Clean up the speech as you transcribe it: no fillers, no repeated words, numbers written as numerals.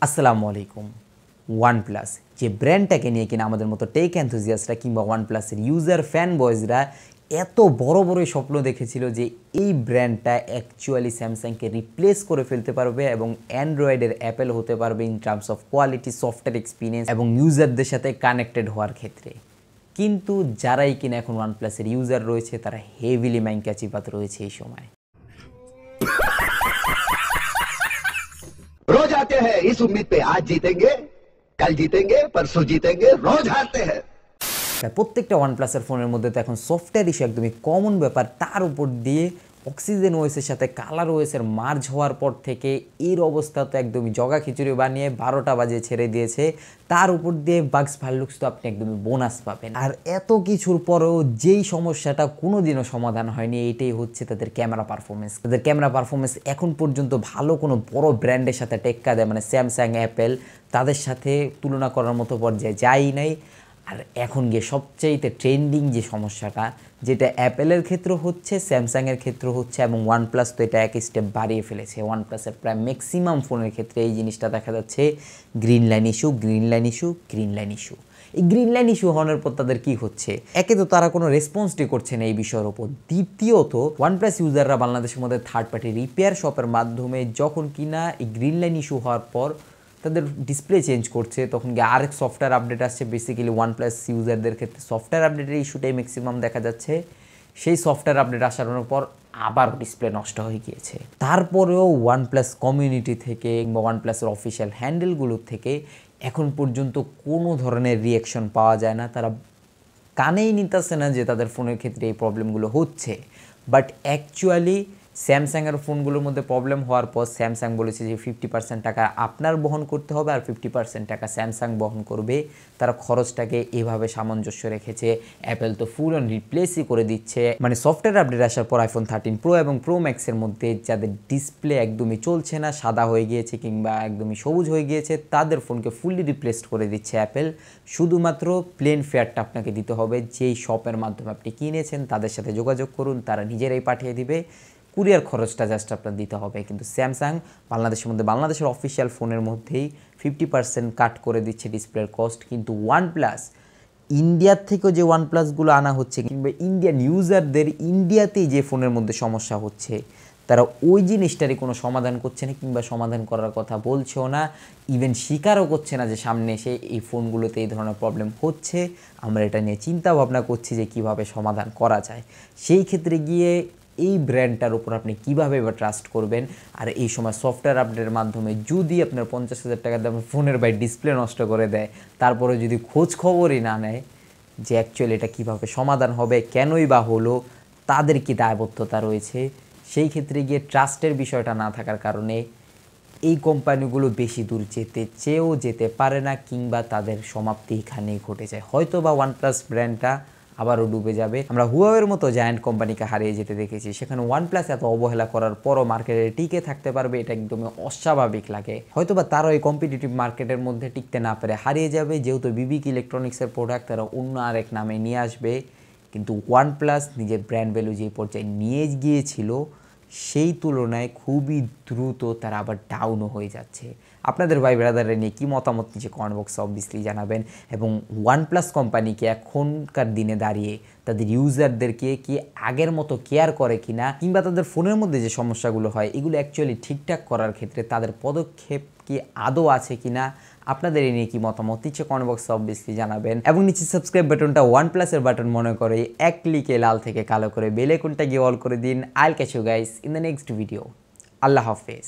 আসসালামু আলাইকুম। OnePlus যে ব্র্যান্ডটাকে নিয়ে কিনা আমাদের মতো টেক এনথুজিয়াস্টরা কিংবা OnePlus-এর ইউজার ফ্যান বয়েজরা এত বড় বড় স্বপ্ন দেখেছিল যে এই ব্র্যান্ডটা অ্যাকচুয়ালি স্যামসাংকে রিপ্লেস করে ফেলতে পারবে এবং অ্যান্ড্রয়েডের অ্যাপেল হতে পারবে in terms of quality, software experience এবং ইউজারদের সাথে কানেক্টেড হওয়ার ক্ষেত্রে। কিন্তু যারাই কিনা এখন OnePlus-এর ইউজার রয়েছে তারা হেভিলি মাইন্ড চিপাত রয়েছে এই সময়। रोज आते हैं इस उम्मीद पे आज जीतेंगे, कल जीतेंगे, परसों जीतेंगे, रोज हारते हैं। প্রত্যেকটা OnePlus-এর ফোনের মধ্যে তো এখন সফটওয়্যার ইস্যু একদমই কমন ব্যাপার। তার উপর দিয়ে অক্সিজেন ওএসের সাথে কালার ওএসের মার্জ হওয়ার পর থেকে এর অবস্থা তো একদমই জগা খিচুড়ি বানিয়ে 12টা বাজে ছেড়ে দিয়েছে। তার উপর দিয়ে বাগস ভাল্লুকস তো আপনি একদমই বোনাস পাবেন। আর এত কিছুর পরেও যেই সমস্যাটা কোনোদিনও সমাধান হয়নি এইটাই হচ্ছে তাদের ক্যামেরা পারফরমেন্স। তাদের ক্যামেরা পারফরমেন্স এখন পর্যন্ত ভালো কোনো বড় ব্র্যান্ডের সাথে টেক্কা দেয়, মানে স্যামসাং, অ্যাপেল, তাদের সাথে তুলনা করার মতো পর্যায়ে যাই নাই। আর এখন গিয়ে সবচাইতে ট্রেন্ডিং যে সমস্যাটা, যেটা অ্যাপেলের ক্ষেত্রে হচ্ছে, স্যামসাংয়ের ক্ষেত্রে হচ্ছে এবং OnePlus তো এটা এক স্টেপ বাড়িয়ে ফেলেছে। OnePlus-এর প্রায় ম্যাক্সিমাম ফোনের ক্ষেত্রে এই জিনিসটা দেখা যাচ্ছে, green line issue, green line issue, green line issue. এই গ্রিন লাইন ইস্যু হওয়ার পর তাদের কী হচ্ছে, একে তো তারা কোনো রেসপন্সই করছে না এই বিষয়ের ওপর। দ্বিতীয়ত OnePlus ইউজাররা বাংলাদেশের মধ্যে থার্ড পার্টি রিপেয়ার শপের মাধ্যমে যখন কিনা এই গ্রিন লাইন ইস্যু হওয়ার পর তাদের ডিসপ্লে চেঞ্জ করছে, তখন গিয়ে আরেক সফটওয়্যার আপডেট আসছে। বেসিক্যালি OnePlus ইউজারদের ক্ষেত্রে সফটওয়্যার আপডেটের ইস্যুটাই ম্যাক্সিমাম দেখা যাচ্ছে। সেই সফটওয়্যার আপডেট আসার পর আবার ডিসপ্লে নষ্ট হয়ে গিয়েছে। তারপরেও OnePlus কমিউনিটি থেকে কিংবা OnePlus-এর অফিসিয়াল হ্যান্ডেলগুলোর থেকে এখন পর্যন্ত কোনো ধরনের রিয়াকশন পাওয়া যায় না। তারা কানেই নিতেছে না যে তাদের ফোনের ক্ষেত্রে এই প্রবলেমগুলো হচ্ছে। বাট অ্যাকচুয়ালি স্যামসাংয়ের ফোনগুলোর মধ্যে প্রবলেম হওয়ার পর স্যামসাং বলেছে যে 50% টাকা আপনার বহন করতে হবে আর 50% টাকা স্যামসাং বহন করবে। তারা খরচটাকে এভাবে সামঞ্জস্য রেখেছে। অ্যাপেল তো ফুল অন রিপ্লেসই করে দিচ্ছে। মানে সফটওয়্যার আপডেট আসার পর iPhone 13 Pro এবং Pro Max-এর মধ্যে যাদের ডিসপ্লে একদমই চলছে না, সাদা হয়ে গিয়েছে কিংবা একদমই সবুজ হয়ে গিয়েছে, তাদের ফোনকে ফুললি রিপ্লেসড করে দিচ্ছে অ্যাপেল। শুধুমাত্র প্লেন ফেয়ারটা আপনাকে দিতে হবে। যেই শপের মাধ্যমে আপনি কিনেছেন তাদের সাথে যোগাযোগ করুন, তারা নিজেরাই পাঠিয়ে দিবে। কুরিয়ার খরচটা জাস্ট আপনার দিতে হবে। কিন্তু স্যামসাং বাংলাদেশের মধ্যে বাংলাদেশের অফিসিয়াল ফোনের মধ্যেই 50% কাট করে দিচ্ছে ডিসপ্লের কস্ট। কিন্তু OnePlus ইন্ডিয়ার থেকেও যে OnePlus-গুলো আনা হচ্ছে কিংবা ইন্ডিয়ান ইউজারদের ইন্ডিয়াতেই যে ফোনের মধ্যে সমস্যা হচ্ছে, তারা ওই জিনিসটারই কোনো সমাধান করছে না কিংবা সমাধান করার কথা বলছেও না। ইভেন স্বীকারও করছে না যে সামনে এসে এই ফোনগুলোতে এই ধরনের প্রবলেম হচ্ছে। আমরা এটা নিয়ে চিন্তা ভাবনা করছি যে কিভাবে সমাধান করা যায়। সেই ক্ষেত্রে গিয়ে এই ব্র্যান্ডটার উপর আপনি কীভাবে এবার ট্রাস্ট করবেন? আর এই সময় সফটওয়্যার আপডেটের মাধ্যমে যদি আপনার 50,000 টাকা দামের ফোনের ডিসপ্লে নষ্ট করে দেয়, তারপরে যদি খোঁজ খবরই না নেয় যে অ্যাকচুয়ালি এটা কীভাবে সমাধান হবে, কেনই বা হলো, তাদের কি দায়বদ্ধতা রয়েছে, সেই ক্ষেত্রে গিয়ে ট্রাস্টের বিষয়টা না থাকার কারণে এই কোম্পানিগুলো বেশি দূর চেয়েও যেতে পারে না কিংবা তাদের সমাপ্তি এখানেই ঘটে যায়। হয়তো বা OnePlus ব্র্যান্ডটা আবারও ডুবে যাবে। আমরা হুয়াওয়ের মতো জায়ান্ট কোম্পানিকে হারিয়ে যেতে দেখেছি, সেখানে OnePlus এত অবহেলা করার পরও মার্কেটে টিকে থাকতে পারবে, এটা একদমই অস্বাভাবিক লাগে। হয়তোবা তারা ওই কম্পিটিটিভ মার্কেটের মধ্যে টিকতে না পেরে হারিয়ে যাবে, যেহেতু বিবিক ইলেকট্রনিক্সের প্রোডাক্ট তারা অন্য আরেক নামে নিয়ে আসবে। কিন্তু OnePlus নিজের ব্র্যান্ড ভ্যালু যে পর্যায়ে নিয়ে গিয়েছিল সেই তুলনায় খুবই দ্রুত তারা আবার ডাউনও হয়ে যাচ্ছে। আপনাদের ভাই ব্রাদাররা নিয়ে কী মতামত নিচে কমেন্ট বক্সে অবভিয়াসলি জানাবেন। এবং OnePlus কোম্পানিকে এখনকার দিনে দাঁড়িয়ে তাদের ইউজারদেরকে কি আগের মতো কেয়ার করে কিনা, কিংবা তাদের ফোনের মধ্যে যে সমস্যাগুলো হয় এগুলো অ্যাকচুয়ালি ঠিকঠাক করার ক্ষেত্রে তাদের পদক্ষেপ কি আদৌ আছে কিনা, আপনাদের এই নিয়ে কি মতামত নিচে কমেন্ট বক্সে অবভিয়াসলি জানাবেন। এবং নিচে সাবস্ক্রাইব বাটনটা OnePlus-এর বাটন মনে করে এক ক্লিকে লাল থেকে কালো করে বেল আইকনটা গিয়ে অল করে দিন। I'll catch you guys in the next video. আল্লাহ হাফেজ।